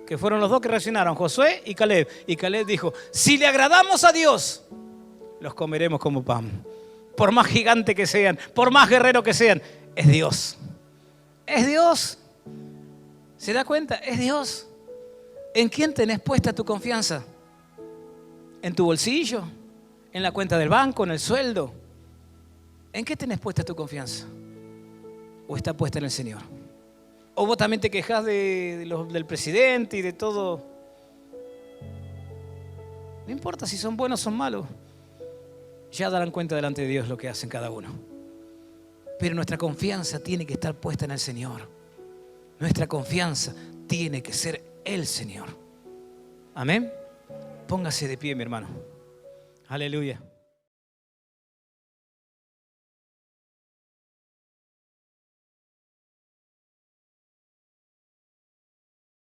Que fueron los dos que reaccionaron, Josué y Caleb. Y Caleb dijo, si le agradamos a Dios, los comeremos como pan. Por más gigante que sean, por más guerrero que sean, es Dios. Es Dios. ¿Se da cuenta? Es Dios. ¿En quién tenés puesta tu confianza? ¿En tu bolsillo? ¿En la cuenta del banco? ¿En el sueldo? ¿En qué tenés puesta tu confianza? ¿O está puesta en el Señor? ¿O vos también te quejás del presidente y de todo? No importa si son buenos o son malos. Ya darán cuenta delante de Dios lo que hacen cada uno. Pero nuestra confianza tiene que estar puesta en el Señor. Nuestra confianza tiene que ser el Señor. Amén. Póngase de pie, mi hermano. Aleluya.